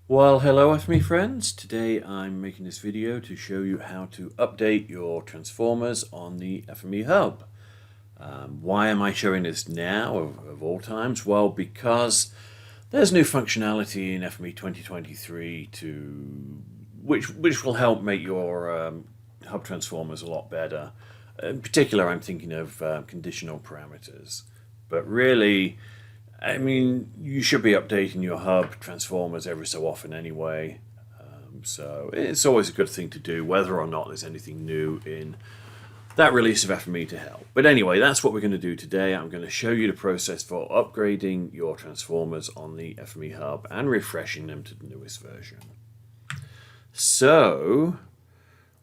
Well, hello FME friends. Today I'm making this video to show you how to update your transformers on the FME Hub. Why am I showing this now of all times? Well, because there's new functionality in FME 2023 which will help make your hub transformers a lot better. In particular, I'm thinking of conditional parameters. But really, I mean, you should be updating your hub transformers every so often anyway. So it's always a good thing to do, whether or not there's anything new in that release of FME to help. But anyway, that's what we're going to do today. I'm going to show you the process for upgrading your transformers on the FME Hub and refreshing them to the newest version. So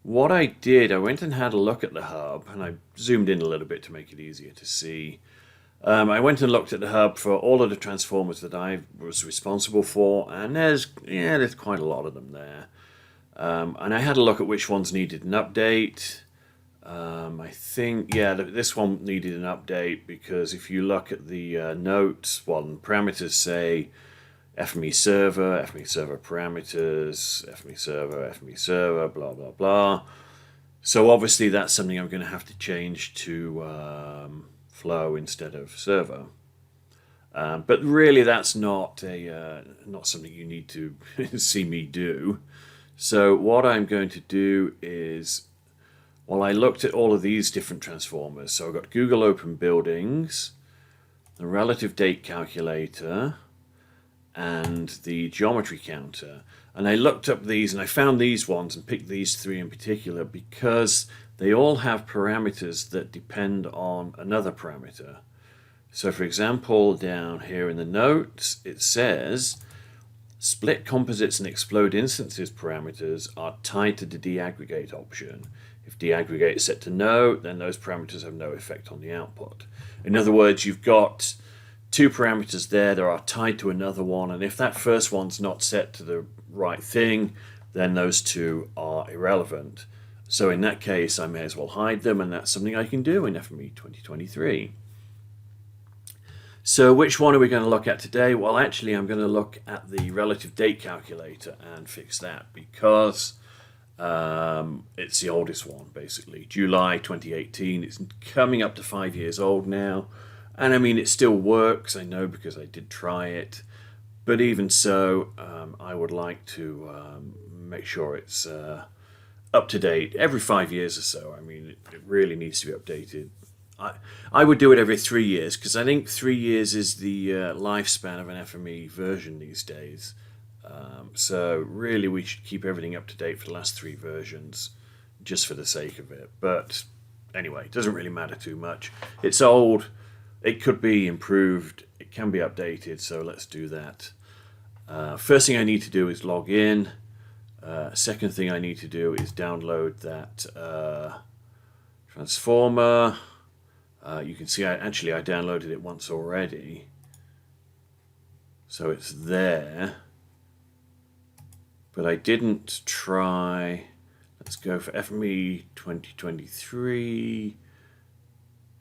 what I did, I went and had a look at the hub, and I zoomed in a little bit to make it easier to see. I went and looked at the hub for all of the transformers that I was responsible for, and there's quite a lot of them there. And I had a look at which ones needed an update. I think, this one needed an update because if you look at the notes, well, the parameters say FME server parameters, FME server, blah, blah, blah. So obviously that's something I'm going to have to change to flow instead of servo. But really that's not something you need to see me do. So what I'm going to do is, well, I looked at all of these different transformers. So I've got Google Open Buildings, the Relative Date Calculator, and the Geometry Counter. And I looked up these and I found these ones and picked these three in particular because they all have parameters that depend on another parameter. So for example, down here in the notes, it says split composites and explode instances parameters are tied to the deaggregate option. If deaggregate is set to no, then those parameters have no effect on the output. In other words, you've got two parameters there that are tied to another one, and if that first one's not set to the right thing, then those two are irrelevant. So in that case, I may as well hide them, and that's something I can do in FME 2023. So which one are we going to look at today? Well, actually, I'm going to look at the relative date calculator and fix that because it's the oldest one, basically. July 2018. It's coming up to 5 years old now. And I mean, it still works, I know, because I did try it. But even so, I would like to make sure it's up to date every 5 years or so. I mean, it really needs to be updated. I would do it every 3 years because I think 3 years is the lifespan of an FME version these days. So really we should keep everything up to date for the last 3 versions just for the sake of it. But anyway, it doesn't really matter too much. It's old. It could be improved. It can be updated. So let's do that. First thing I need to do is log in. Second thing I need to do is download that transformer. You can see I downloaded it once already. So it's there. But I didn't try. Let's go for FME 2023.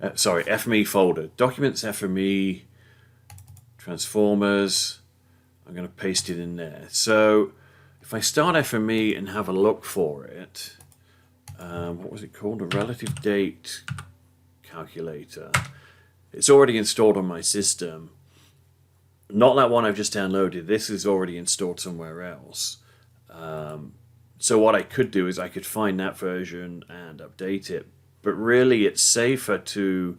FME folder. Documents FME, transformers. I'm going to paste it in there. So if I start FME and have a look for it, what was it called? A relative date calculator. It's already installed on my system. Not that one I've just downloaded. This is already installed somewhere else. So what I could do is I could find that version and update it. But really it's safer to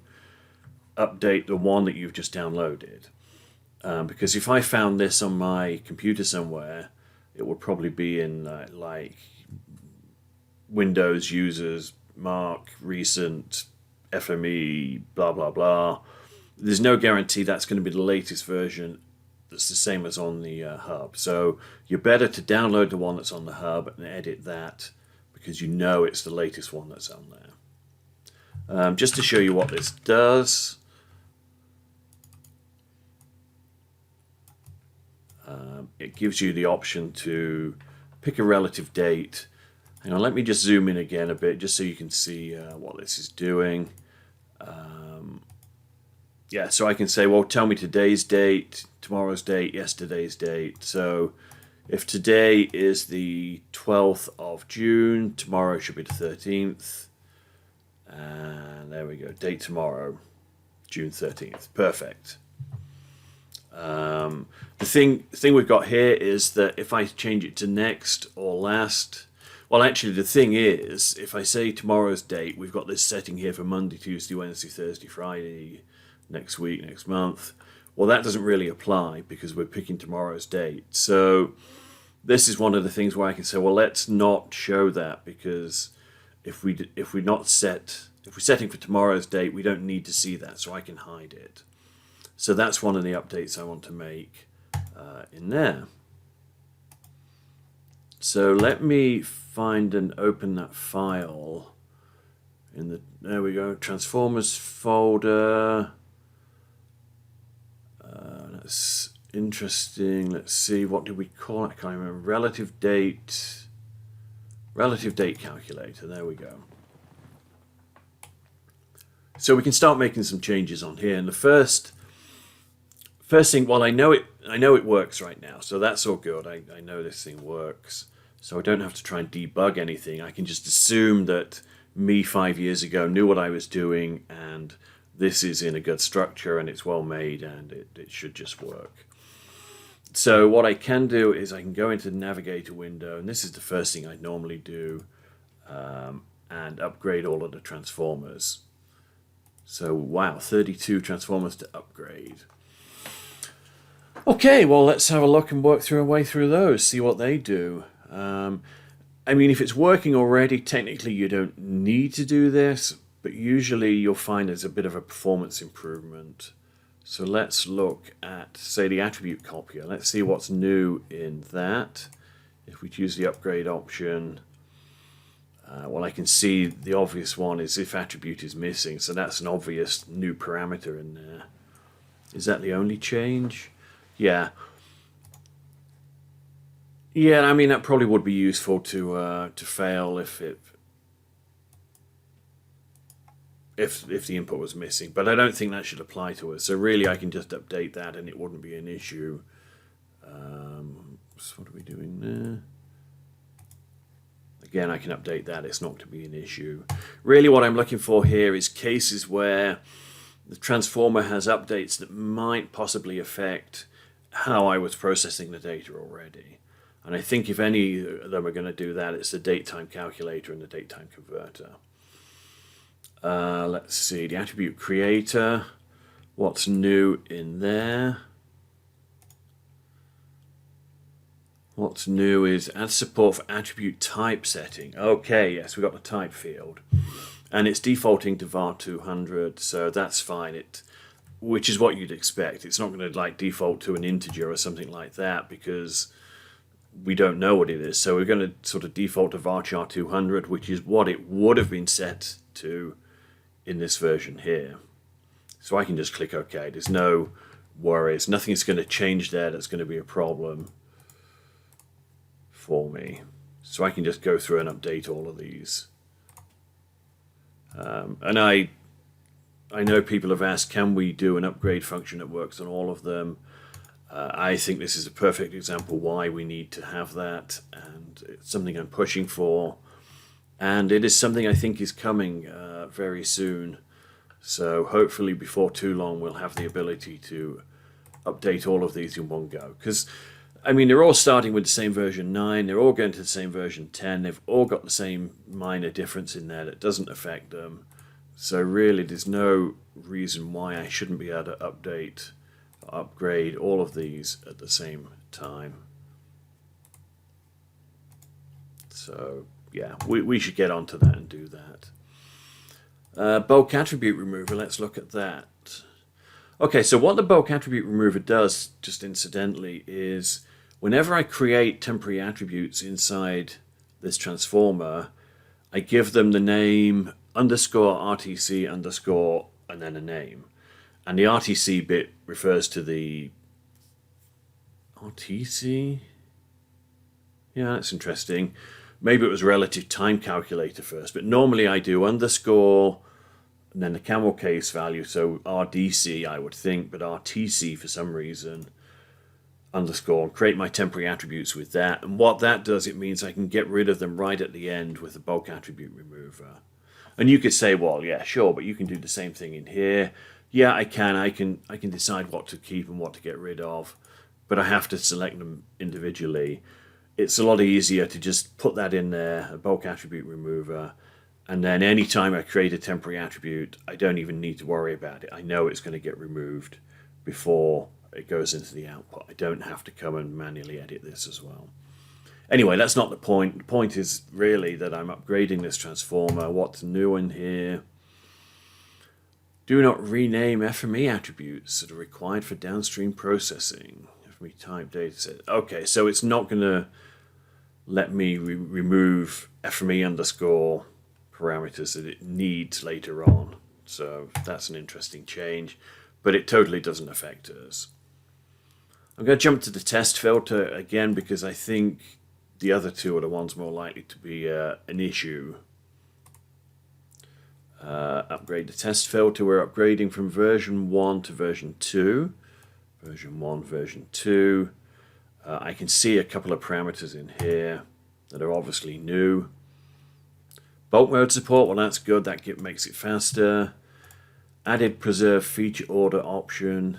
update the one that you've just downloaded. Because if I found this on my computer somewhere, it would probably be in like Windows users, Mark, recent, FME, blah, blah, blah. There's no guarantee that's going to be the latest version that's the same as on the hub. So you're better to download the one that's on the hub and edit that because you know it's the latest one that's on there. Just to show you what this does, it gives you the option to pick a relative date. Hang on, let me just zoom in again a bit just so you can see what this is doing. So I can say, well, tell me today's date, tomorrow's date, yesterday's date. So If today is the 12th of June, tomorrow should be the 13th. And there we go, date tomorrow, June 13th. Perfect. The thing we've got here is that if I change it to next or last, well, actually, the thing is, if I say tomorrow's date, we've got this setting here for Monday, Tuesday, Wednesday, Thursday, Friday, next week, next month. Well, that doesn't really apply because we're picking tomorrow's date. So this is one of the things where I can say, well, let's not show that, because if we're setting for tomorrow's date, we don't need to see that, so I can hide it. So that's one of the updates I want to make in there. So let me find and open that file in the, there we go, Transformers folder. That's interesting. Let's see, what did we call it? I can't remember. Relative date calculator. There we go. So we can start making some changes on here. And the first thing, well, I know it works right now, so that's all good. I know this thing works, so I don't have to try and debug anything. I can just assume that me 5 years ago knew what I was doing, and this is in a good structure, and it's well made, and it should just work. So what I can do is I can go into the navigator window, and this is the first thing I'd normally do, and upgrade all of the transformers. So wow, 32 transformers to upgrade. Okay, well, let's have a look and work through our way through those, see what they do. I mean, if it's working already, technically you don't need to do this, but usually you'll find there's a bit of a performance improvement. So let's look at, say, the attribute copier. Let's see what's new in that. If we choose the upgrade option, well, I can see the obvious one is if attribute is missing, so that's an obvious new parameter in there. Is that the only change? Yeah. Yeah, I mean, that probably would be useful to fail if the input was missing, but I don't think that should apply to us. So really, I can just update that, and it wouldn't be an issue. So what are we doing there? Again, I can update that. It's not going to be an issue. Really, what I'm looking for here is cases where the transformer has updates that might possibly affect how I was processing the data already. And I think if any of them are going to do that, it's the datetime calculator and the datetime converter. Let's see, the attribute creator. What's new in there? What's new is add support for attribute type setting. Okay, yes, we've got the type field. And it's defaulting to var 200, so that's fine. Which is what you'd expect. It's not going to like default to an integer or something like that because we don't know what it is. So we're going to sort of default to varchar 200, which is what it would have been set to in this version here. So I can just click OK. There's no worries. Nothing's going to change there that's going to be a problem for me. So I can just go through and update all of these. And I know people have asked, can we do an upgrade function that works on all of them? I think this is a perfect example why we need to have that, and it's something I'm pushing for. And it is something I think is coming very soon. So hopefully before too long we'll have the ability to update all of these in one go. Because, I mean, they're all starting with the same version 9, they're all going to the same version 10, they've all got the same minor difference in there that doesn't affect them. So really there's no reason why I shouldn't be able to upgrade all of these at the same time. So yeah, we should get onto that and do that. Bulk attribute remover, let's look at that. Okay, so what the bulk attribute remover does, just incidentally, is whenever I create temporary attributes inside this transformer, I give them the name underscore RTC underscore and then a name. And the RTC bit refers to the RTC? Yeah, that's interesting. Maybe it was relative time calculator first, but normally I do underscore and then the camel case value, so RDC I would think, but RTC for some reason. underscore and create my temporary attributes with that. And what that does, it means I can get rid of them right at the end with the bulk attribute remover. And you could say, well, yeah, sure, but you can do the same thing in here. Yeah, I can. I can decide what to keep and what to get rid of, but I have to select them individually. It's a lot easier to just put that in there, a bulk attribute remover, and then anytime I create a temporary attribute, I don't even need to worry about it. I know it's going to get removed before it goes into the output. I don't have to come and manually edit this as well. Anyway, that's not the point. The point is really that I'm upgrading this transformer. What's new in here? Do not rename FME attributes that are required for downstream processing. FME type dataset. Okay, so it's not going to let me remove FME underscore parameters that it needs later on. So that's an interesting change, but it totally doesn't affect us. I'm going to jump to the test filter again because I think the other two are the ones more likely to be an issue. Upgrade the test filter. We're upgrading from version 1 to version 2. Version 1, version 2. I can see a couple of parameters in here that are obviously new. Bulk mode support, well that's good, that makes it faster. Added preserve feature order option.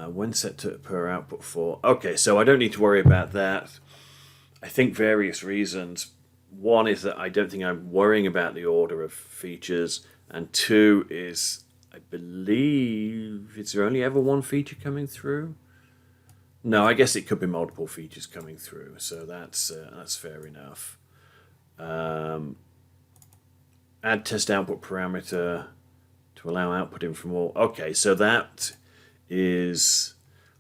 When set to per output for. Okay, so I don't need to worry about that. I think various reasons. One is that I don't think I'm worrying about the order of features, and two is I believe is there only ever one feature coming through? No, I guess it could be multiple features coming through, so that's fair enough. Add test output parameter to allow output in from all. Okay, so that is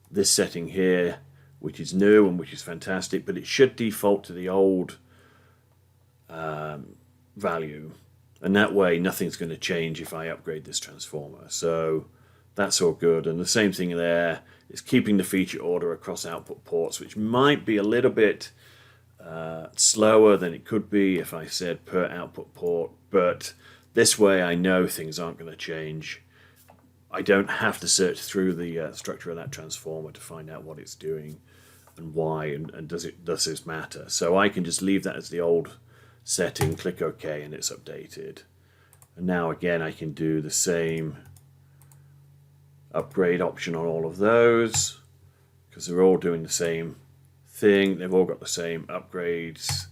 this setting here, which is new and which is fantastic, but it should default to the old value, and that way nothing's going to change if I upgrade this transformer. So that's all good. And the same thing there is keeping the feature order across output ports, which might be a little bit slower than it could be if I said per output port, but this way I know things aren't going to change. I don't have to search through the structure of that transformer to find out what it's doing and why, and does this matter. So I can just leave that as the old setting, click OK, and it's updated. And now again I can do the same upgrade option on all of those because they're all doing the same thing. They've all got the same upgrades,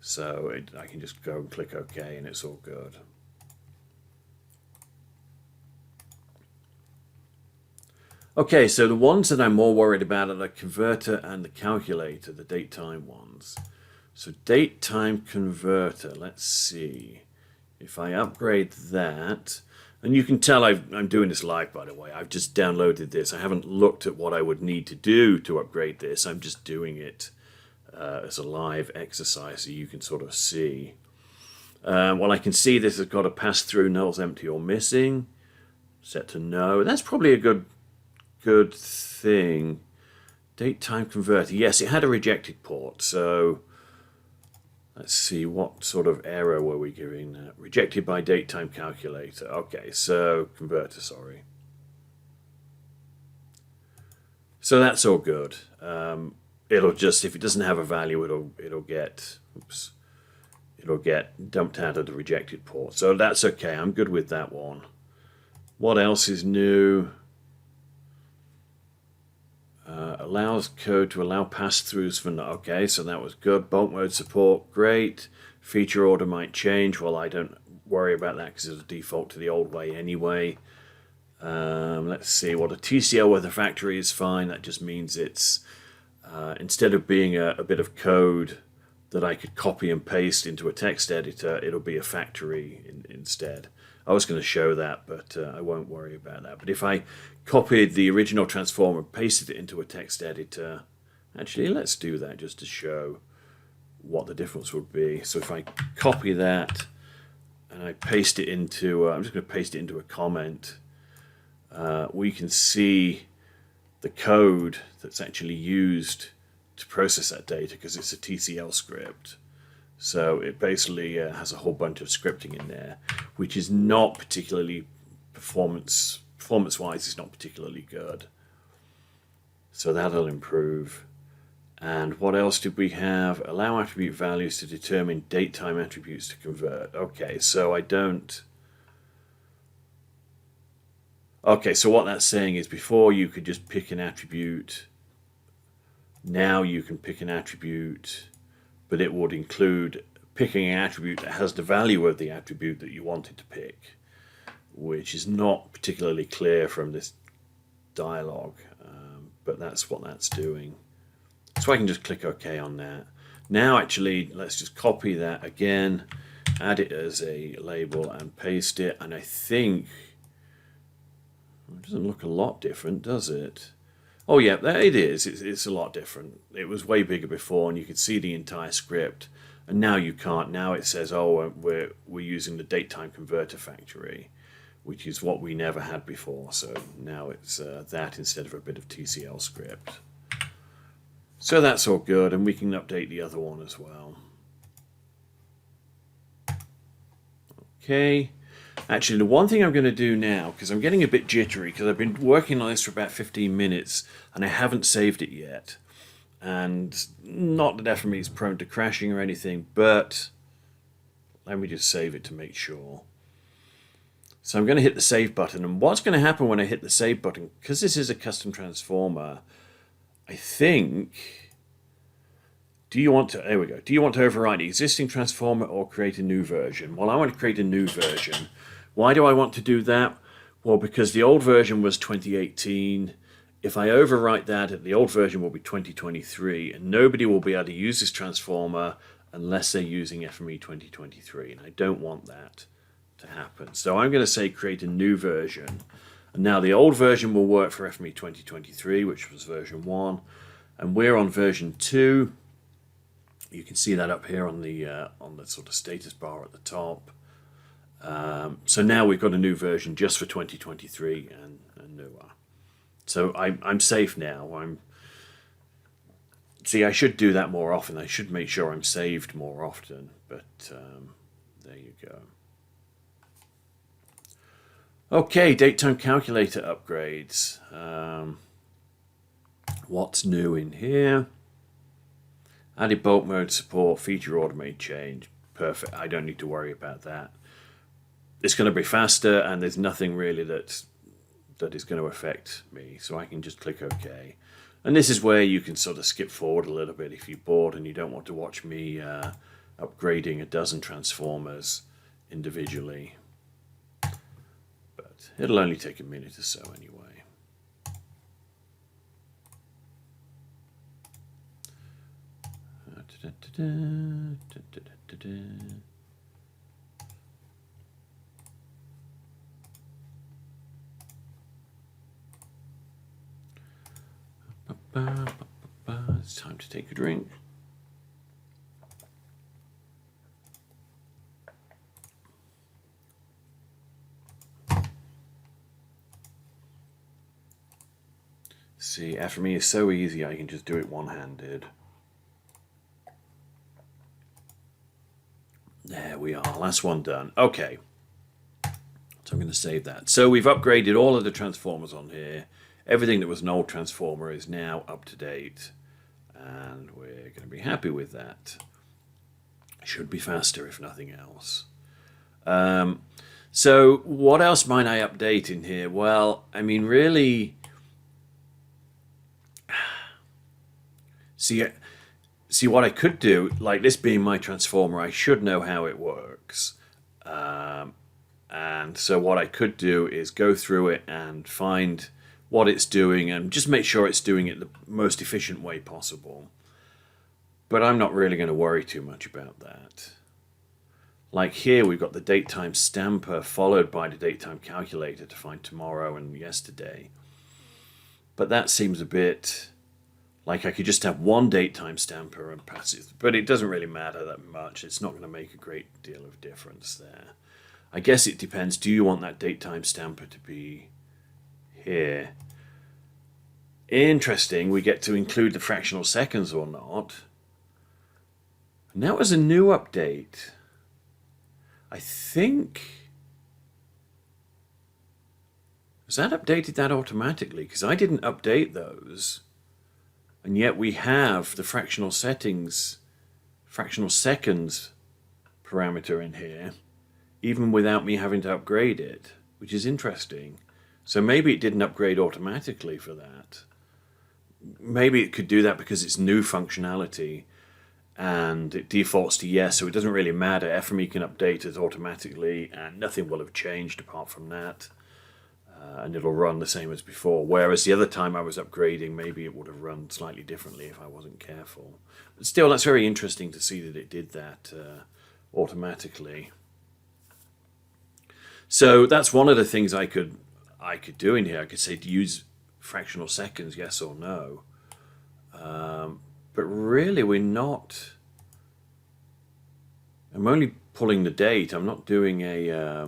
so I can just go and click OK and it's all good. Okay, so the ones that I'm more worried about are the converter and the calculator, the date time ones. So date time converter, let's see. If I upgrade that, and you can tell I'm doing this live, by the way. I've just downloaded this. I haven't looked at what I would need to do to upgrade this. I'm just doing it as a live exercise so you can sort of see. Well, I can see this has got a pass through, nulls empty or missing. Set to no. That's probably a good thing. Date time converter. Yes, it had a rejected port. So let's see, what sort of error were we giving that? Rejected by date time calculator. Okay, so converter, sorry. So that's all good. It'll just, if it doesn't have a value, it'll get dumped out of the rejected port. So that's okay. I'm good with that one. What else is new? Allows code to allow pass-throughs for okay, so that was good. Bulk mode support, great. Feature order might change. Well, I don't worry about that because it'll default to the old way anyway. Let's see, well, the TCL with the factory is fine. That just means it's instead of being a bit of code that I could copy and paste into a text editor, it'll be a factory instead. I was going to show that, but I won't worry about that. But if I copied the original transformer, pasted it into a text editor, actually, let's do that just to show what the difference would be. So if I copy that and I paste it into, I'm just going to paste it into a comment, we can see the code that's actually used to process that data because it's a TCL script. So it basically has a whole bunch of scripting in there, which is not particularly performance-wise, it's not particularly good. So that'll improve. And what else did we have? Allow attribute values to determine date time attributes to convert. Okay, so I don't... Okay, so what that's saying is before you could just pick an attribute. Now you can pick an attribute, but it would include picking an attribute that has the value of the attribute that you wanted to pick, which is not particularly clear from this dialog, but that's what that's doing. So I can just click OK on that. Now actually, let's just copy that again, add it as a label and paste it, and I think it doesn't look a lot different, does it? Oh yeah, there it is. It's a lot different. It was way bigger before, and you could see the entire script, and now you can't. Now it says, oh, we're using the datetime converter factory, which is what we never had before. So now it's that instead of a bit of TCL script. So that's all good, and we can update the other one as well. Okay. Actually, the one thing I'm going to do now, because I'm getting a bit jittery, because I've been working on this for about 15 minutes, and I haven't saved it yet. And not that FME is prone to crashing or anything, but let me just save it to make sure. So I'm going to hit the save button, and what's going to happen when I hit the save button, because this is a custom transformer, I think... Do you want to override the existing transformer or create a new version? Well, I want to create a new version. Why do I want to do that? Well, because the old version was 2018. If I overwrite that, the old version will be 2023, and nobody will be able to use this transformer unless they're using FME 2023, and I don't want that to happen. So I'm going to say create a new version. And now the old version will work for FME 2023, which was version 1, and we're on version 2. You can see that up here on the sort of status bar at the top. So now we've got a new version just for 2023 and newer. So I'm safe now. See, I should do that more often. I should make sure I'm saved more often. But there you go. Okay, datetime calculator upgrades. What's new in here? Added bulk mode support, feature automate change. Perfect. I don't need to worry about that. It's going to be faster, and there's nothing really that is going to affect me. So I can just click OK. And this is where you can sort of skip forward a little bit if you're bored and you don't want to watch me upgrading a dozen transformers individually. But it'll only take a minute or so anyway. It's time to take a drink. See, FME is so easy, I can just do it one-handed. There we are, last one done. Okay, so I'm going to save that. So we've upgraded all of the transformers on here. Everything that was an old transformer is now up to date, and we're going to be happy with that. Should be faster if nothing else. So what else might I update in here? Well, I mean, really, see what I could do, like this being my transformer, I should know how it works. And so what I could do is go through it and find what it's doing and just make sure it's doing it the most efficient way possible. But I'm not really going to worry too much about that. Like here we've got the datetime stamper followed by the datetime calculator to find tomorrow and yesterday. But that seems a bit like I could just have one datetime stamper and pass it. But it doesn't really matter that much. It's not going to make a great deal of difference there. I guess it depends. Do you want that datetime stamper to be here? Interesting, we get to include the fractional seconds or not. And that was a new update. I think... Has that updated that automatically? Because I didn't update those. And yet we have the fractional seconds parameter in here, even without me having to upgrade it, which is interesting. So maybe it didn't upgrade automatically for that. Maybe it could do that because it's new functionality and it defaults to yes, so it doesn't really matter. FME can update it automatically and nothing will have changed apart from that. And it'll run the same as before. Whereas the other time I was upgrading, maybe it would have run slightly differently if I wasn't careful. But still, that's very interesting to see that it did that automatically. So that's one of the things I could do in here. I could say to use fractional seconds, yes or no. But really, we're not. I'm only pulling the date. I'm not doing a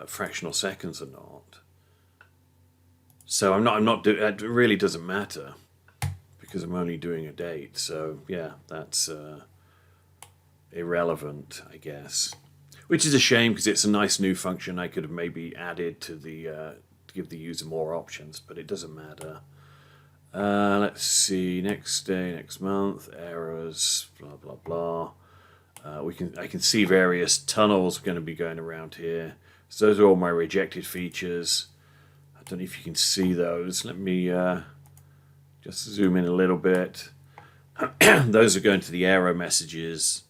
fractional seconds or not. So I'm not doing. It really doesn't matter because I'm only doing a date. So yeah, that's irrelevant, I guess. Which is a shame because it's a nice new function I could have maybe added to the to give the user more options, but it doesn't matter. Let's see, next day, next month, errors, blah blah blah. I can see various tunnels going to be going around here. So those are all my rejected features. I don't know if you can see those. Let me just zoom in a little bit. Those are going to the error messages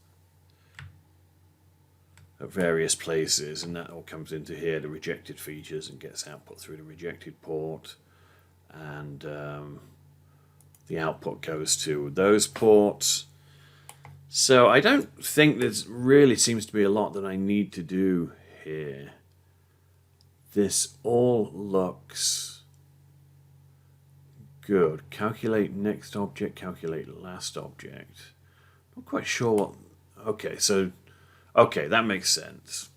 at various places, and that all comes into here, the rejected features, and gets output through the rejected port, and the output goes to those ports. So I don't think there really seems to be a lot that I need to do here. This all looks good. Calculate next object, calculate last object. Not quite sure what. Okay, that makes sense.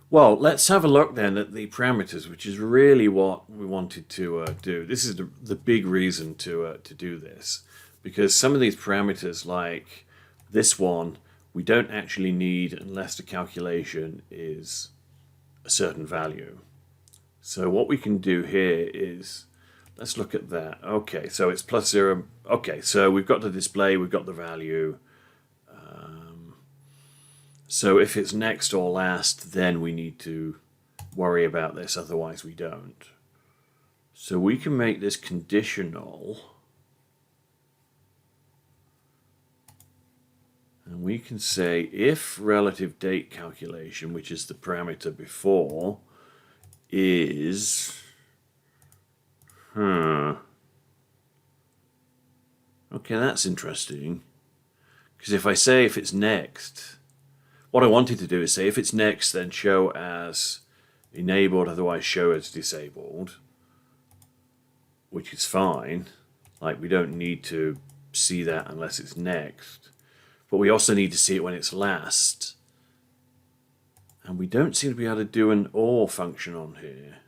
Well, let's have a look then at the parameters, which is really what we wanted to do. This is the big reason to do this, because some of these parameters, like this one, we don't actually need unless the calculation is a certain value. So what we can do here is, let's look at that. Okay, so it's plus 0. Okay, so we've got the display, we've got the value. So if it's next or last, then we need to worry about this, otherwise we don't. So we can make this conditional. And we can say if relative date calculation, which is the parameter before, is okay, that's interesting, because if I say if it's next, what I wanted to do is say if it's next, then show as enabled, otherwise show as disabled, which is fine. Like, we don't need to see that unless it's next, but we also need to see it when it's last. And we don't seem to be able to do an OR function on here.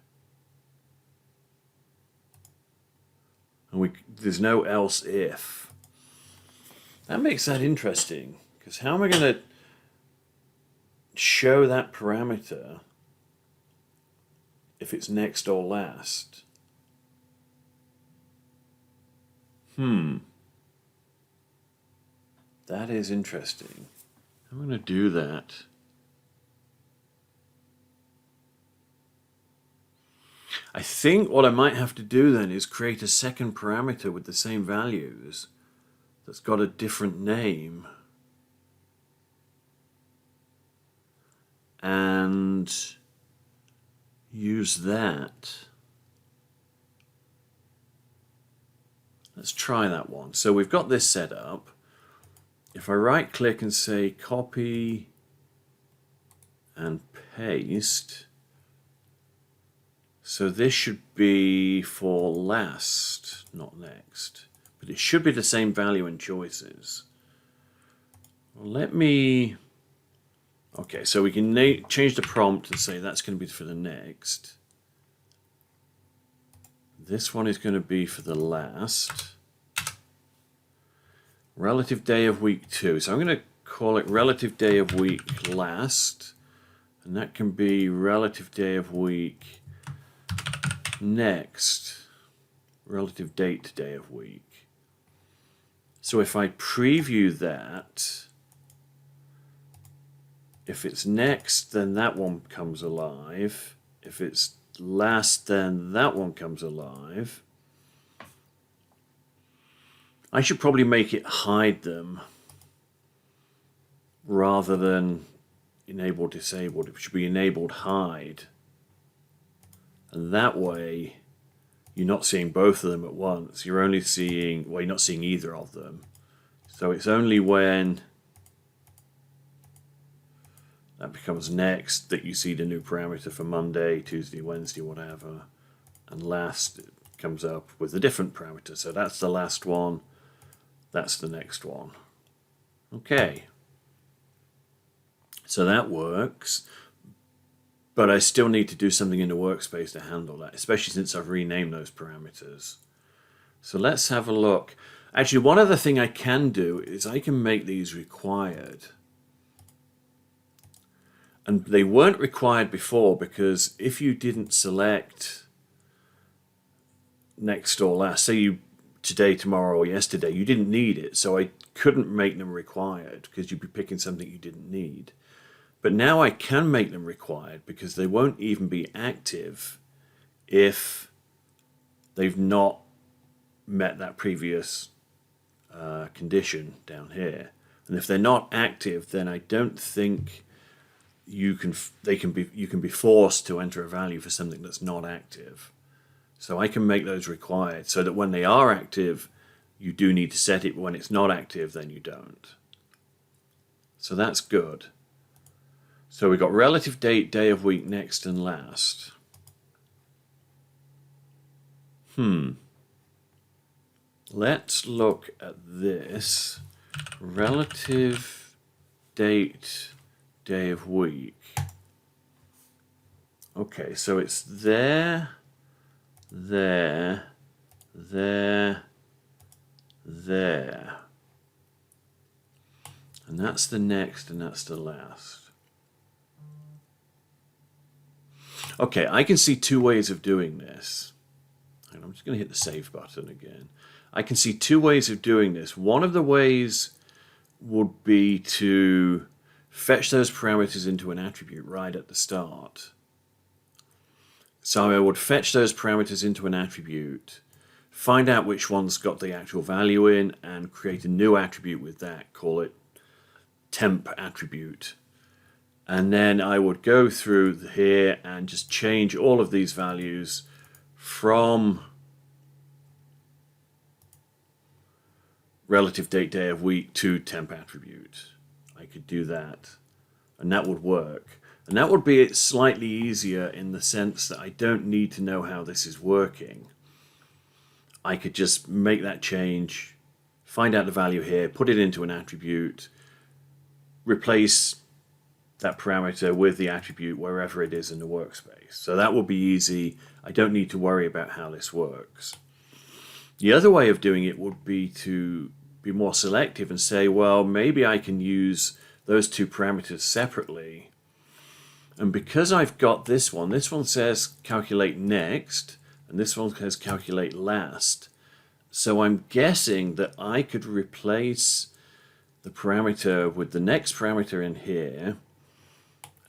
And there's no else if. That makes that interesting, because how am I going to show that parameter if it's next or last? That is interesting. I'm going to do that. I think what I might have to do then is create a second parameter with the same values that's got a different name. And use that. Let's try that one. So we've got this set up. If I right click and say copy and paste, so this should be for last, not next, but it should be the same value and choices. Well, let me, okay, so we can change the prompt and say that's going to be for the next. This one is going to be for the last. Relative day of week 2. So I'm going to call it relative day of week last. And that can be relative day of week next. relative date to day of week. So if I preview that, if it's next, then that one comes alive. If it's last, then that one comes alive. I should probably make it hide them rather than enable disabled. It should be enabled hide. And that way you're not seeing both of them at once. You're only seeing, well, you're not seeing either of them. So it's only when that becomes next that you see the new parameter for Monday, Tuesday, Wednesday, whatever. And last it comes up with a different parameter. So that's the last one. That's the next one. Okay. So that works. But I still need to do something in the workspace to handle that, especially since I've renamed those parameters. So let's have a look. Actually, one other thing I can do is I can make these required. And they weren't required before because if you didn't select next or last, say you today, tomorrow, or yesterday, you didn't need it. So I couldn't make them required because you'd be picking something you didn't need. But now I can make them required because they won't even be active if they've not met that previous condition down here. And if they're not active, then I don't think you can be forced to enter a value for something that's not active. So I can make those required so that when they are active, you do need to set it, but when it's not active, then you don't. So that's good. So we've got relative date, day of week, next and last. Let's look at this. Relative date, day of week. Okay, so it's there, there, there, there. And that's the next and that's the last. Okay, I can see two ways of doing this. And I'm just going to hit the save button again. I can see two ways of doing this. One of the ways would be to fetch those parameters into an attribute right at the start. So I would fetch those parameters into an attribute, find out which one's got the actual value in, and create a new attribute with that, call it temp attribute. And then I would go through here and just change all of these values from relative date, day of week to temp attribute. I could do that, and that would work. And that would be slightly easier in the sense that I don't need to know how this is working. I could just make that change, find out the value here, put it into an attribute, replace that parameter with the attribute wherever it is in the workspace. So that will be easy. I don't need to worry about how this works. The other way of doing it would be to be more selective and say, well, maybe I can use those two parameters separately. And because I've got this one says calculate next, and this one says calculate last. So I'm guessing that I could replace the parameter with the next parameter in here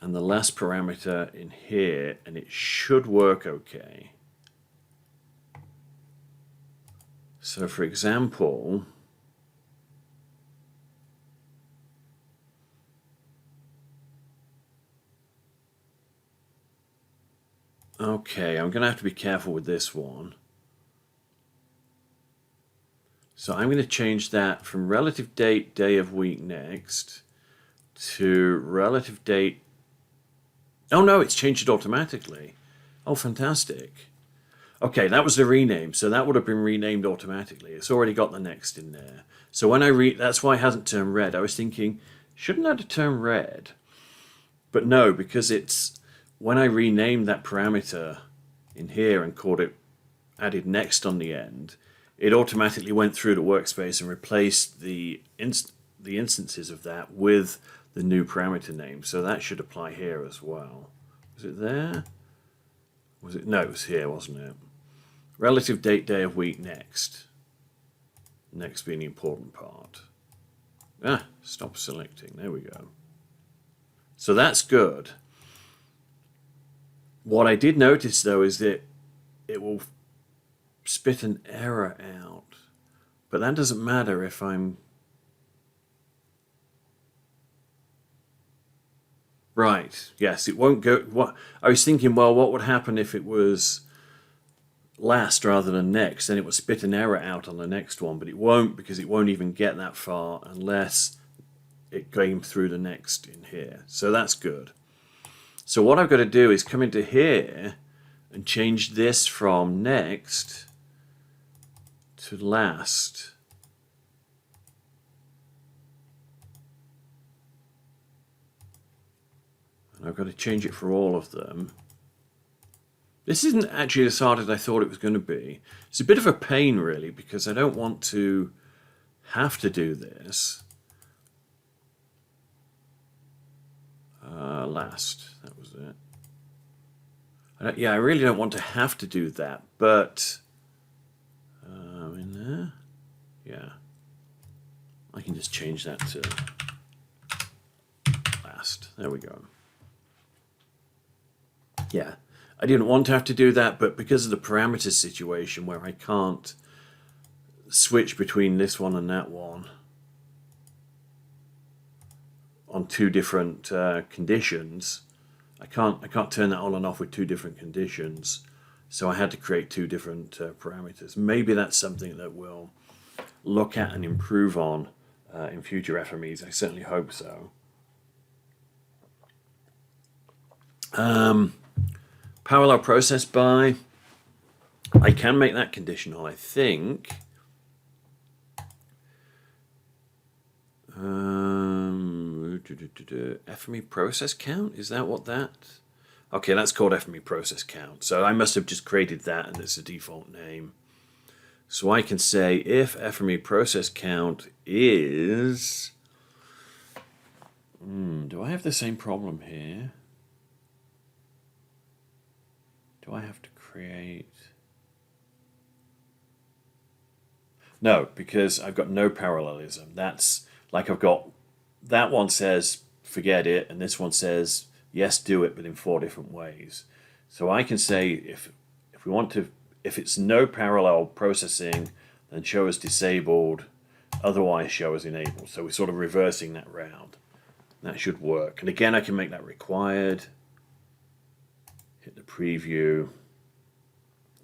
and the last parameter in here, and it should work okay. So for example, okay, I'm going to have to be careful with this one. So I'm going to change that from relative date, day of week next to relative date. Oh no, it's changed it automatically. Oh, fantastic. Okay, that was the rename, so that would have been renamed automatically. It's already got the next in there. So when that's why it hasn't turned red. I was thinking, shouldn't that have turned red? But no, because it's when I renamed that parameter in here and called it added next on the end, it automatically went through the workspace and replaced the instances of that with the new parameter name. So that should apply here as well. Was it there? Was it? No, it was here, wasn't it? Relative date, day of week, next. Next being the important part. Stop selecting. There we go. So that's good. What I did notice though is that it will spit an error out. But that doesn't matter if I'm... Right, yes, it won't go... What I was thinking, well, what would happen if it was last rather than next? Then it would spit an error out on the next one, but it won't, because it won't even get that far unless it came through the next in here. So that's good. So what I've got to do is come into here and change this from next to last. And I've got to change it for all of them. This isn't actually as hard as I thought it was going to be. It's a bit of a pain really, because I don't want to have to do this. Last, that was it. I really don't want to have to do that, but in there, yeah, I can just change that to last. There we go. Yeah, I didn't want to have to do that, but because of the parameters situation where I can't switch between this one and that one on two different conditions, I can't turn that on and off with two different conditions, so I had to create two different parameters. Maybe that's something that we'll look at and improve on in future FMEs. I certainly hope so. Parallel process by, I can make that conditional, I think. FME process count, is that what that? Okay, that's called FME process count. So I must have just created that and it's a default name. So I can say if FME process count is... do I have the same problem here? Do I have to create... No, because I've got no parallelism. That's like I've got... That one says forget it, and this one says yes, do it, but in 4 different ways. So I can say if we want to, if it's no parallel processing, then show as disabled, otherwise show as enabled. So we're sort of reversing that round. That should work. And again, I can make that required. Hit the preview.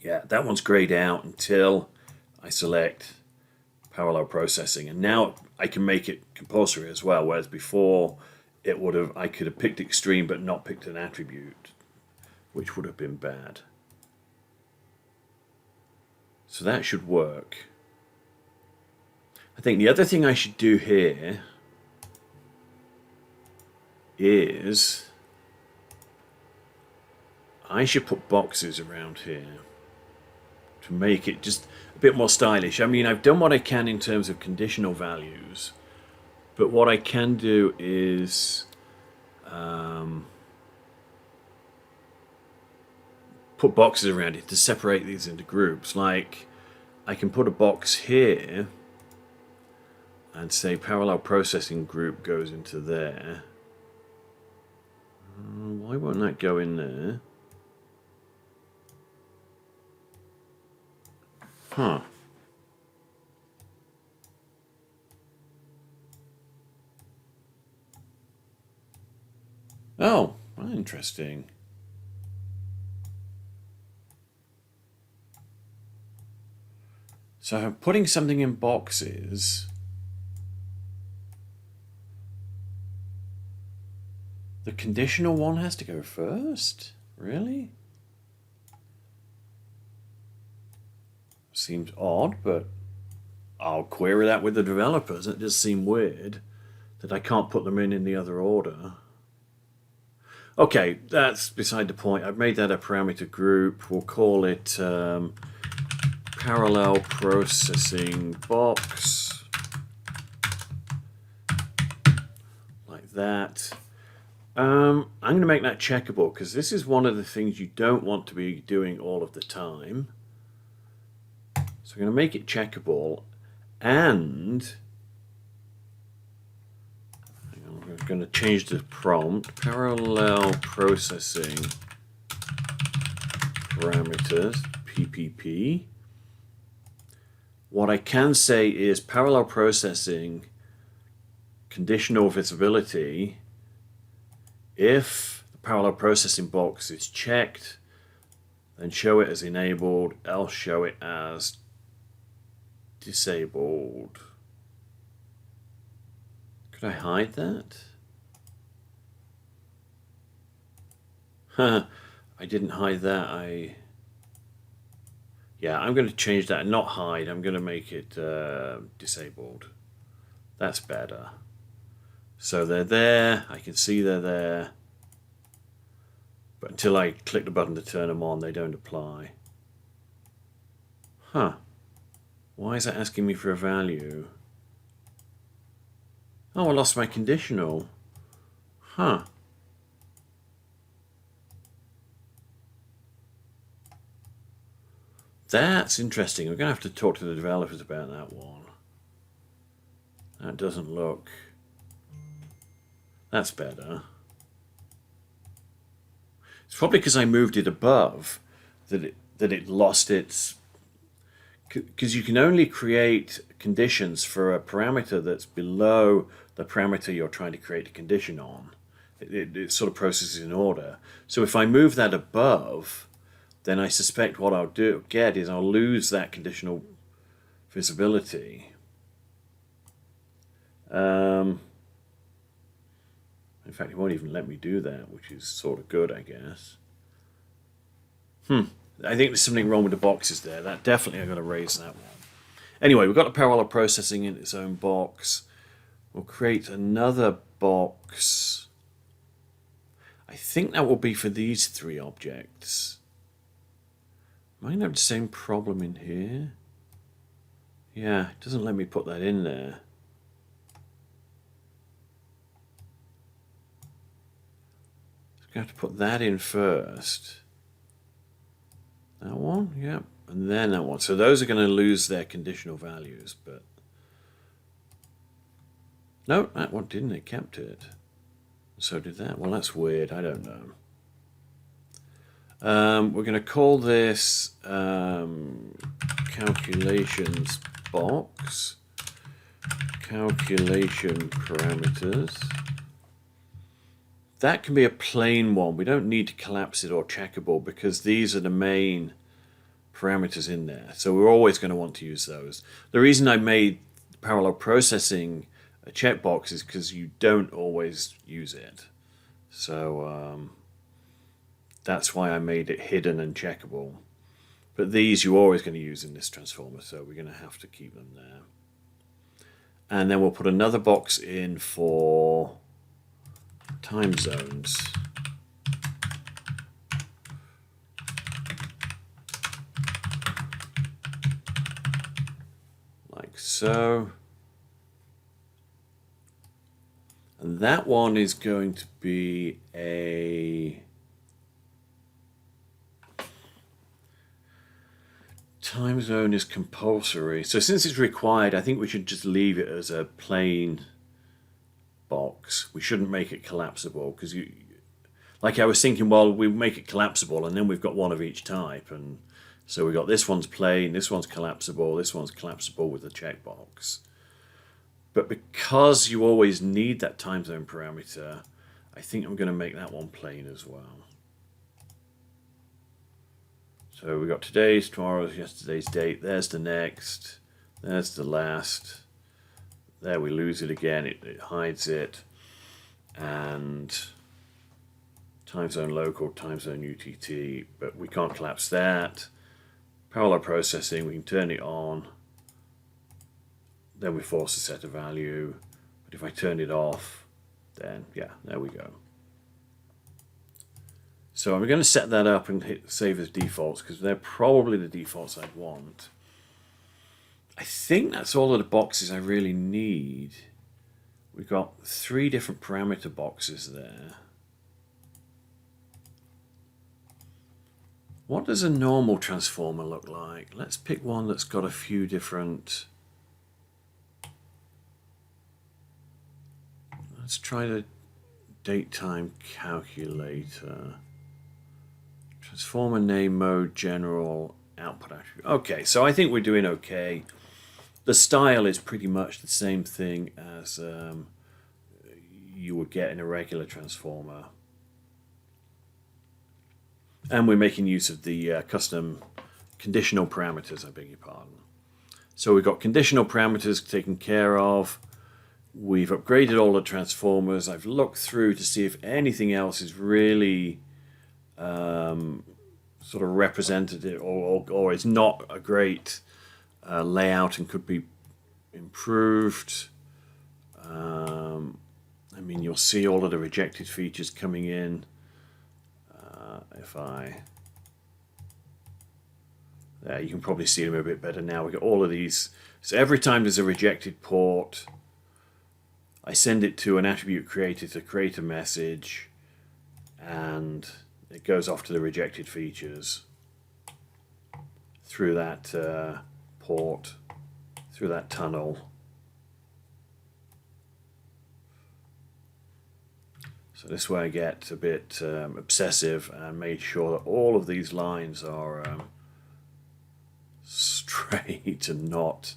Yeah, that one's grayed out until I select parallel processing, and now I can make it compulsory as well, whereas before it would have, I could have picked extreme but not picked an attribute, which would have been bad. So that should work. I think the other thing I should do here is I should put boxes around here to make it just a bit more stylish. I mean, I've done what I can in terms of conditional values, but what I can do is put boxes around it to separate these into groups. Like I can put a box here and say parallel processing group goes into there. Why won't that go in there? Huh. Oh, interesting. So I'm putting something in boxes. The conditional one has to go first? Really? Seems odd, but I'll query that with the developers. It does seem weird that I can't put them in the other order. Okay, that's beside the point. I've made that a parameter group. We'll call it parallel processing box. Like that. I'm going to make that checkable because this is one of the things you don't want to be doing all of the time. So I'm going to make it checkable, and I'm going to change the prompt, parallel processing parameters, PPP. What I can say is parallel processing conditional visibility. If the parallel processing box is checked, then show it as enabled, else show it as disabled. Could I hide that? Huh, I didn't hide that. Yeah, I'm going to change that, not hide. I'm going to make it disabled. That's better. So they're there. I can see they're there. But until I click the button to turn them on, they don't apply. Huh. Why is that asking me for a value? Oh, I lost my conditional. Huh. That's interesting. We're going to have to talk to the developers about that one. That doesn't look... That's better. It's probably because I moved it above that it lost its... Because you can only create conditions for a parameter that's below the parameter you're trying to create a condition on. It sort of processes in order. So if I move that above, then I suspect what I'll get is I'll lose that conditional visibility. In fact, it won't even let me do that, which is sort of good, I guess. I think there's something wrong with the boxes there. That definitely I'm going to raise that one. Anyway, we've got the parallel processing in its own box. We'll create another box. I think that will be for these three objects. Might have the same problem in here. Yeah, it doesn't let me put that in there. So I'm going to have to put that in first. That one, yep, and then that one. So those are going to lose their conditional values, but no, that one didn't. It kept it. So did that. Well, that's weird. I don't know. We're going to call this calculations box, calculation parameters. That can be a plain one. We don't need to collapse it or checkable because these are the main parameters in there. So we're always going to want to use those. The reason I made parallel processing a checkbox is because you don't always use it. So that's why I made it hidden and checkable. But these you're always going to use in this transformer, so we're going to have to keep them there. And then we'll put another box in for time zones. Like so. And that one is going to be a time zone is compulsory. So since it's required, I think we should just leave it as a plain box. We shouldn't make it collapsible because like I was thinking, well, we make it collapsible and then we've got one of each type, and so we got this one's plain, this one's collapsible, this one's collapsible with a checkbox. But because you always need that time zone parameter, I think I'm going to make that one plain as well. So we got today's, tomorrow's, yesterday's date. There's the next. There's the last. There we lose it again. It hides it. And time zone local, time zone UTT. But we can't collapse that. Parallel processing, we can turn it on. Then we force to set a value. But if I turn it off, then yeah, there we go. So I'm going to set that up and hit save as defaults because they're probably the defaults I'd want. I think that's all of the boxes I really need. We've got 3 different parameter boxes there. What does a normal transformer look like? Let's pick one that's got a few different... Let's try the datetime calculator. Transformer name mode, general, output attribute. Okay, so I think we're doing okay. The style is pretty much the same thing as you would get in a regular transformer. And we're making use of the custom conditional parameters, I beg your pardon. So we've got conditional parameters taken care of. We've upgraded all the transformers. I've looked through to see if anything else is really sort of representative or is not a great layout and could be improved. I mean, you'll see all of the rejected features coming in. If I... There, you can probably see them a bit better now. We've got all of these. So every time there's a rejected port, I send it to an attribute creator to create a message, and it goes off to the rejected features through that port, through that tunnel. So this way I get a bit obsessive and made sure that all of these lines are straight and not...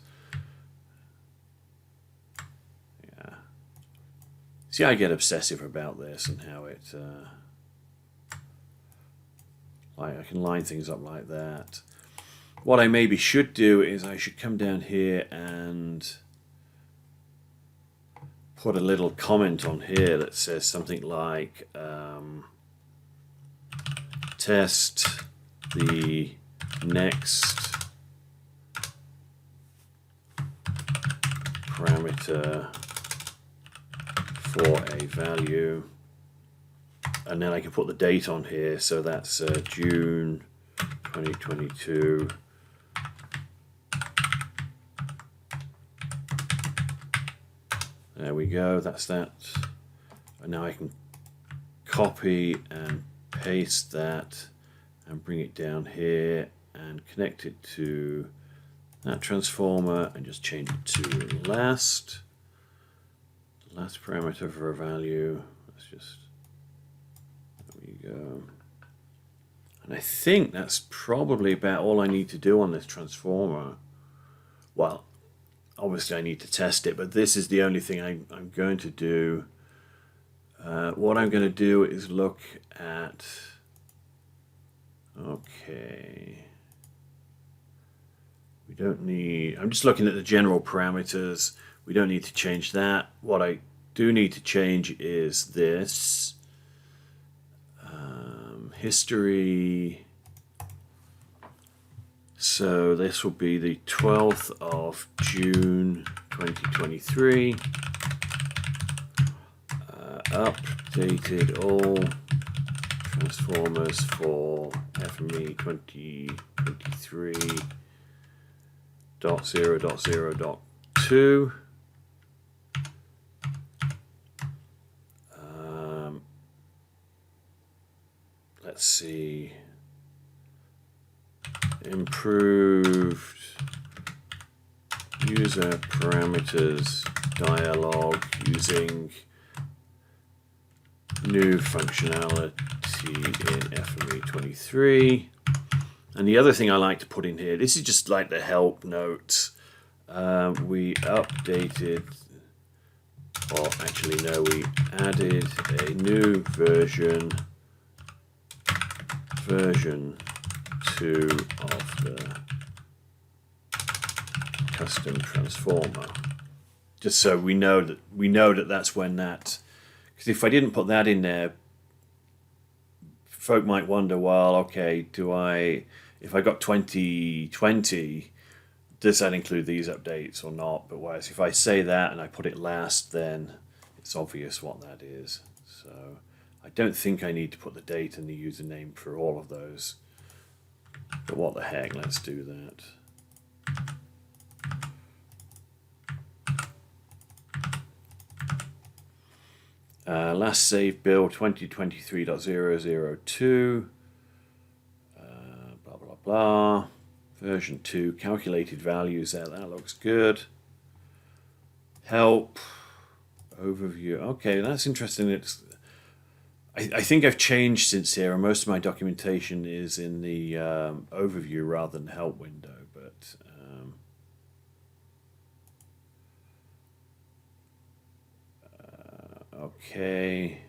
Yeah. See, I get obsessive about this and how it... I can line things up like that. What I maybe should do is I should come down here and put a little comment on here that says something like test the next parameter for a value, and then I can put the date on here, so that's June 2022. There we go, that's that. And now I can copy and paste that and bring it down here and connect it to that transformer and just change it to last. The last parameter for a value. Let's just, there we go. And I think that's probably about all I need to do on this transformer. Well, obviously I need to test it, but this is the only thing I'm going to do. What I'm going to do is look at... Okay. We don't need... I'm just looking at the general parameters. We don't need to change that. What I do need to change is this. History... So this will be the 12th of June 2023. Updated all transformers for FME 2023.0.0.2. Let's see. Improved user parameters dialog using new functionality in FME 23. And the other thing I like to put in here, this is just like the help notes. We updated, or actually no, we added a new version 2 of the custom transformer, just so we know that that's when that, because if I didn't put that in there, folk might wonder, well, okay, if I got 2020, does that include these updates or not? But whereas if I say that and I put it last, then it's obvious what that is. So I don't think I need to put the date and the username for all of those. But what the heck, let's do that. Last save build 2023.002. blah. Version 2, calculated values there. That looks good. Help. Overview. Okay, that's interesting. I think I've changed since here, and most of my documentation is in the overview rather than help window. But okay,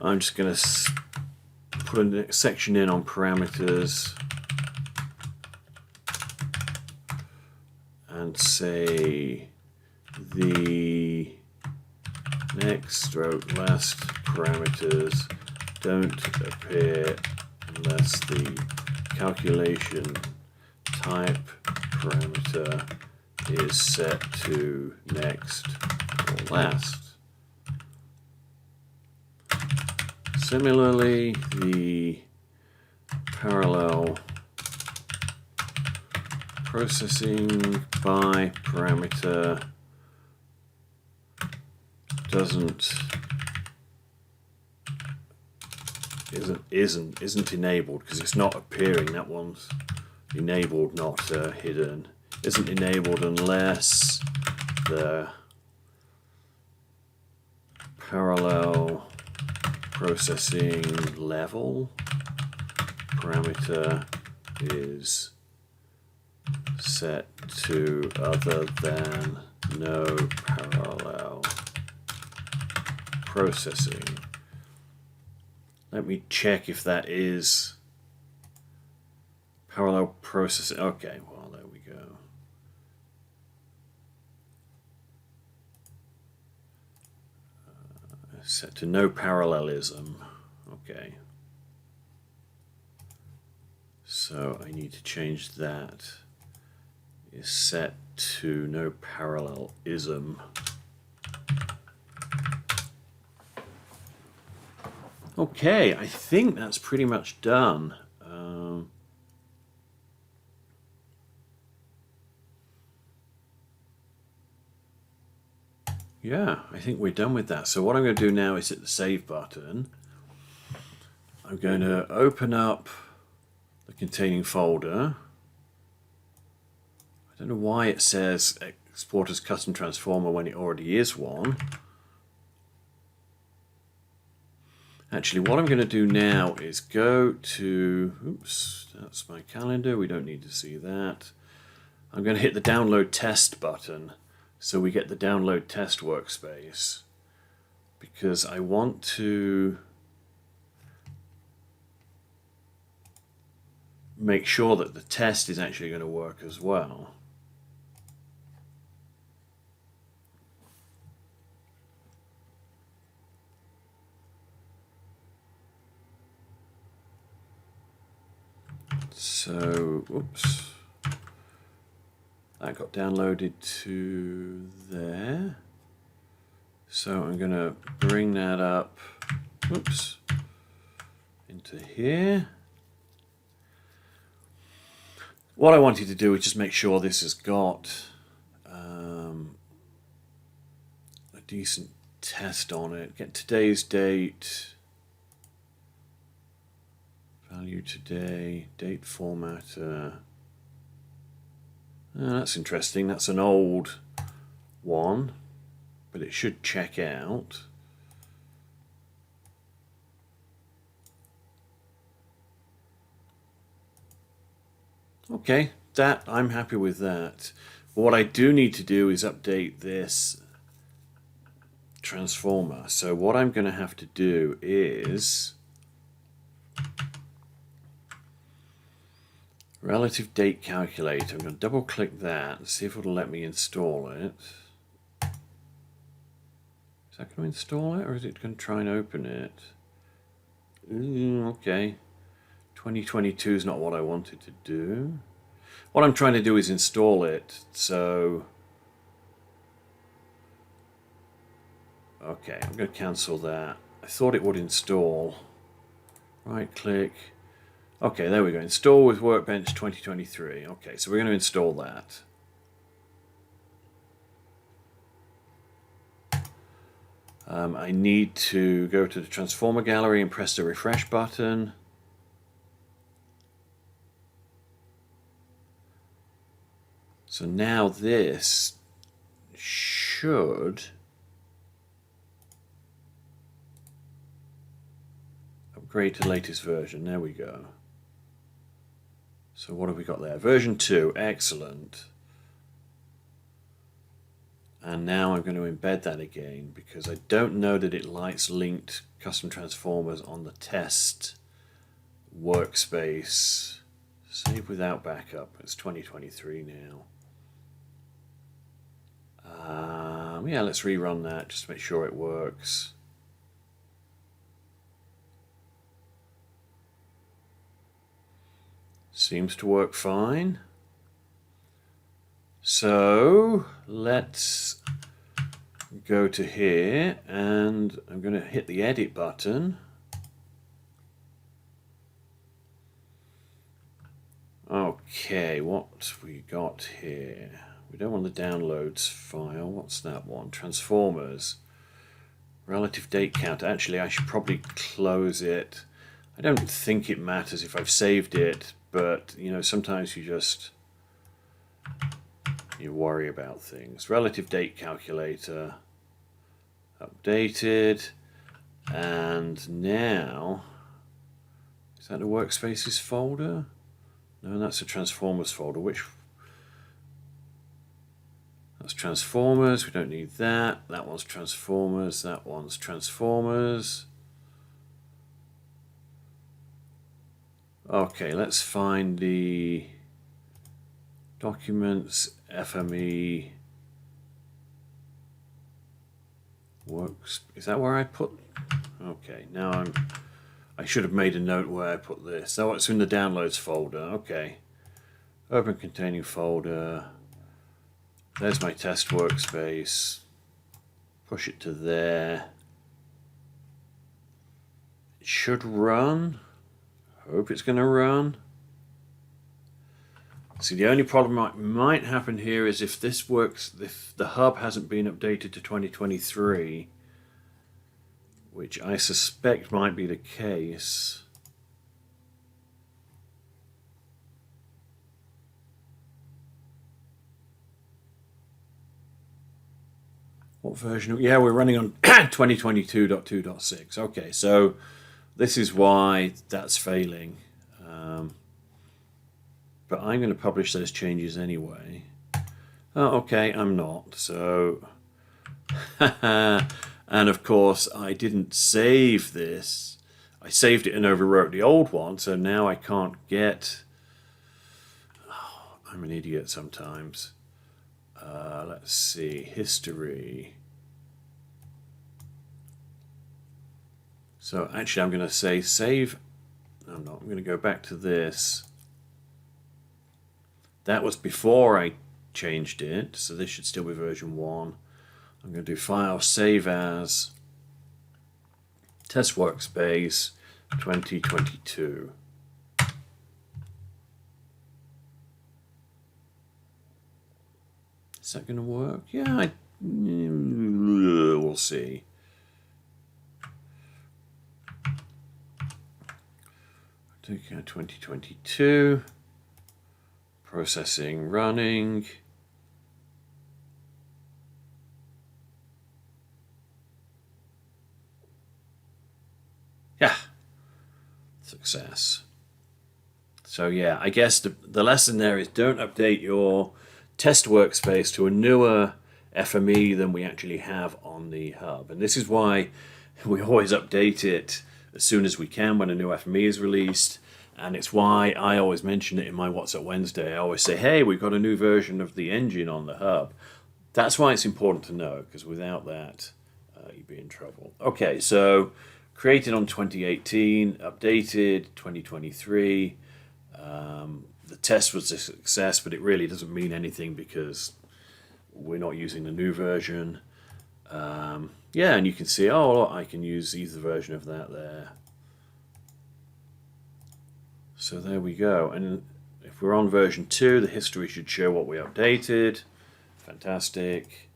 I'm just going to put a section in on parameters and say the next/last parameters don't appear unless the calculation type parameter is set to next or last. Similarly, the parallel processing by parameter isn't enabled because it's not appearing. That one's enabled, not hidden. Isn't enabled unless the parallel processing level parameter is set to other than no parallel processing. Let me check if that is parallel processing. Okay, well, there we go. Set to no parallelism. Okay. So I need to change that. Is set to no parallelism. Okay, I think that's pretty much done. Yeah, I think we're done with that. So what I'm going to do now is hit the save button. I'm going to open up the containing folder. I don't know why it says export as custom transformer when it already is one. Actually, what I'm going to do now is go to, oops, that's my calendar. We don't need to see that. I'm going to hit the download test button so we get the download test workspace, because I want to make sure that the test is actually going to work as well. So, oops, that got downloaded to there. So I'm going to bring that up, oops, into here. What I wanted to do is just make sure this has got a decent test on it. Get today's date. Value today, date formatter. Oh, that's interesting. That's an old one, but it should check out. Okay, that I'm happy with that. But what I do need to do is update this transformer. So what I'm going to have to do is RelativeDateCalculator. I'm going to double click that and see if it'll let me install it. Is that going to install it, or is it going to try and open it? Okay. 2022 is not what I wanted to do. What I'm trying to do is install it, so okay, I'm going to cancel that. I thought it would install. Right click. Okay, there we go. Install with Workbench 2023. Okay, so we're going to install that. I need to go to the Transformer Gallery and press the refresh button. So now this should upgrade to latest version. There we go. So what have we got there? Version 2, excellent. And now I'm going to embed that again because I don't know that it likes linked custom transformers on the test workspace. Save without backup. It's 2023 now. Yeah, let's rerun that just to make sure it works. Seems to work fine. So let's go to here and I'm going to hit the edit button. Okay, what we got here? We don't want the downloads file. What's that one? Transformers. Relative date count. Actually, I should probably close it. I don't think it matters if I've saved it, but you know, sometimes you worry about things. Relative date calculator updated, and now is that the workspaces folder? No, that's a transformers folder. That's transformers. We don't need that. That one's transformers. That one's transformers. Okay, let's find the documents, FME works. Is that where I put? Okay, now I should have made a note where I put this. Oh, it's in the downloads folder. Okay, open containing folder. There's my test workspace. Push it to there. It should run. Hope it's going to run. See, the only problem that might happen here is if this works, if the hub hasn't been updated to 2023, which I suspect might be the case. What version? Yeah, we're running on 2022.2.6. Okay, so this is why that's failing. But I'm going to publish those changes anyway. Oh, okay, I'm not. So, and of course, I didn't save this. I saved it and overwrote the old one, so now I can't get. Oh, I'm an idiot sometimes. Let's see, history. So actually I'm going to say save. No, I'm not. I'm going to go back to this. That was before I changed it, so this should still be version 1. I'm going to do file, save as, test workspace 2022. Is that going to work? Yeah, we'll see. Take out 2022. Processing running. Yeah. Success. So yeah, I guess the lesson there is don't update your test workspace to a newer FME than we actually have on the hub. And this is why we always update it as soon as we can when a new FME is released. And it's why I always mention it in my What's Up Wednesday. I always say, hey, we've got a new version of the engine on the hub. That's why it's important to know, because without that, you'd be in trouble. Okay, so created on 2018, updated 2023. The test was a success, but it really doesn't mean anything because we're not using the new version. Yeah, and you can see, oh, I can use either version of that there. So there we go. And if we're on version 2, the history should show what we updated. Fantastic.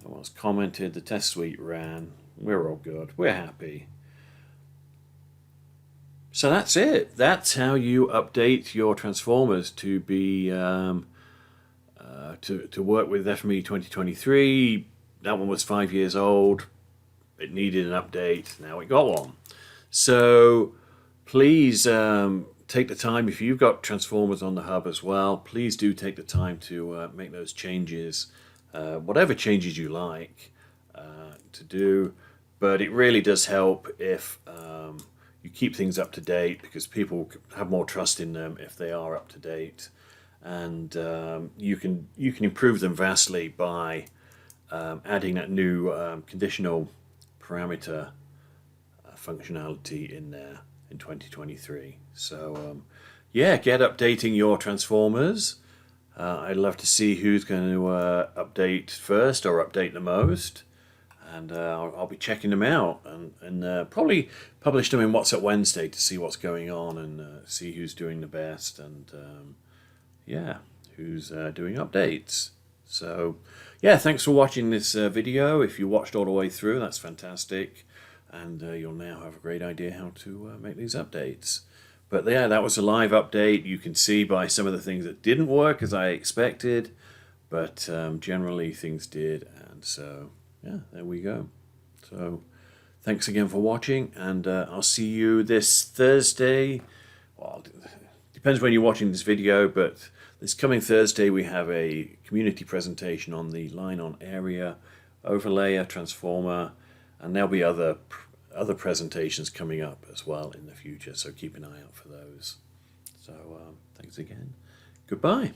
No one's commented. The test suite ran. We're all good. We're happy. So that's it. That's how you update your transformers to be to work with FME 2023. That one was 5 years old. It needed an update. Now it got one. So please take the time, if you've got transformers on the hub as well, please do take the time to make those changes, whatever changes you like to do. But it really does help if you keep things up to date, because people have more trust in them if they are up to date, and you can improve them vastly by adding that new conditional parameter functionality in there in 2023. So yeah, get updating your transformers. I'd love to see who's going to update first or update the most, and I'll be checking them out, and probably publish them in What's Up Wednesday to see what's going on, and see who's doing the best, and yeah, who's doing updates. So yeah, thanks for watching this video. If you watched all the way through, that's fantastic, and you'll now have a great idea how to make these updates. But yeah, that was a live update. You can see by some of the things that didn't work as I expected, but generally things did, and so yeah, there we go. So thanks again for watching, and I'll see you this Thursday. Well, depends when you're watching this video, but this coming Thursday we have a community presentation on the line-on area overlayer transformer, and there'll be other presentations coming up as well in the future, so keep an eye out for those. So thanks again. Goodbye.